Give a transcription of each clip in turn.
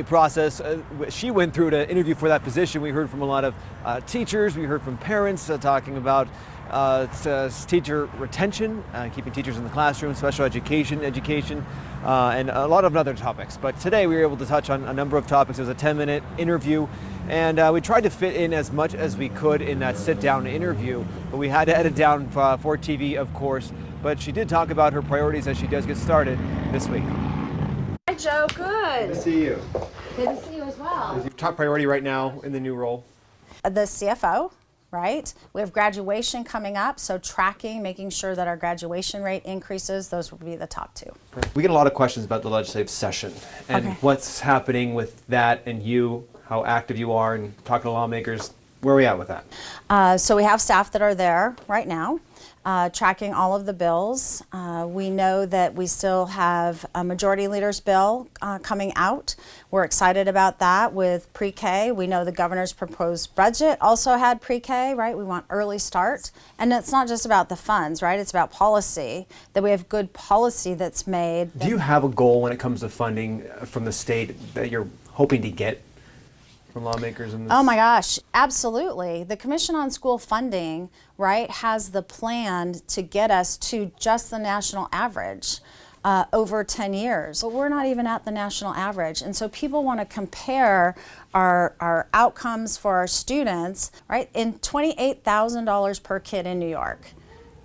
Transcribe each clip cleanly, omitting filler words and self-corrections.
Process she went through to interview for that position. We heard from a lot of teachers, we heard from parents talking about teacher retention, keeping teachers in the classroom, special education, and a lot of other topics. But today we were able to touch on a number of topics. It was a 10-minute interview, and we tried to fit in as much as we could in that sit-down interview, but we had to edit down for TV, of course. But she did talk about her priorities as she does get started this week. Hi, Joe. Good. Good to see you. Good to see you as well. Is your top priority right now in the new role? The CFO, right? We have graduation coming up, so tracking, making sure that our graduation rate increases, those would be the top two. We get a lot of questions about the legislative session and what's happening with that, and how active you are in talking to lawmakers. Where are we at with that? So we have staff that are there right now, tracking all of the bills. We know that we still have a majority leader's bill coming out. We're excited about that with pre-K. We know the governor's proposed budget also had pre-K, right? We want early start. And it's not just about the funds, right? It's about policy, that we have good policy that's made. Do you have a goal when it comes to funding from the state that you're hoping to get from lawmakers in this? Oh my gosh, absolutely. The Commission on School Funding, right, has the plan to get us to just the national average over 10 years. But we're not even at the national average. And so people want to compare our outcomes for our students, right, in $28,000 per kid in New York.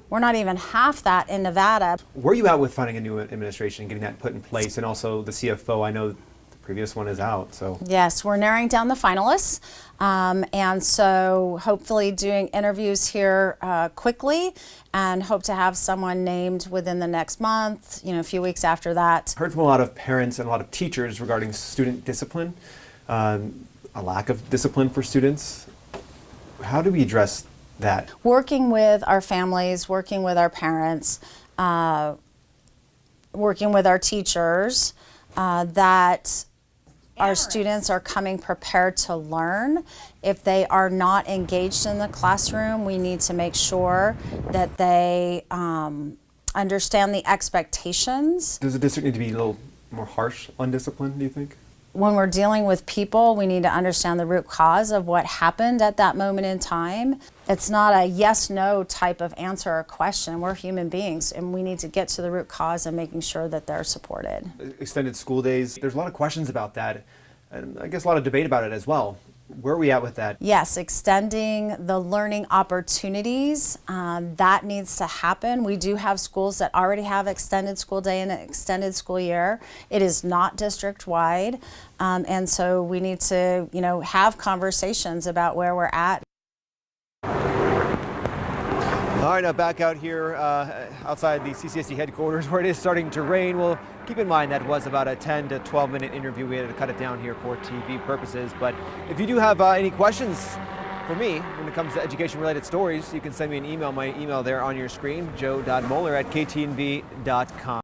We're not even half that in Nevada. Where are you at with finding a new administration, getting that put in place, and also the CFO? I know previous one is out, so. Yes, we're narrowing down the finalists, and so hopefully doing interviews here quickly, and hope to have someone named within the next month, a few weeks after that. Heard from a lot of parents and a lot of teachers regarding student discipline, a lack of discipline for students. How do we address that? Working with our families, working with our parents, working with our teachers, that our students are coming prepared to learn. If they are not engaged in the classroom, we need to make sure that they understand the expectations. Does the district need to be a little more harsh on discipline, do you think? When we're dealing with people, we need to understand the root cause of what happened at that moment in time. It's not a yes-no type of answer or question. We're human beings, and we need to get to the root cause and making sure that they're supported. Extended school days, there's a lot of questions about that, and I guess a lot of debate about it as well. Where are we at with that? Yes, extending the learning opportunities, that needs to happen. We do have schools that already have extended school day and an extended school year. It is not district-wide, and so we need to, have conversations about where we're at. All right, now back out here outside the CCSD headquarters where it is starting to rain. Well, keep in mind that was about a 10 to 12 minute interview. We had to cut it down here for TV purposes. But if you do have any questions for me when it comes to education related stories, you can send me an email. My email there on your screen, joe.moeller@ktnv.com.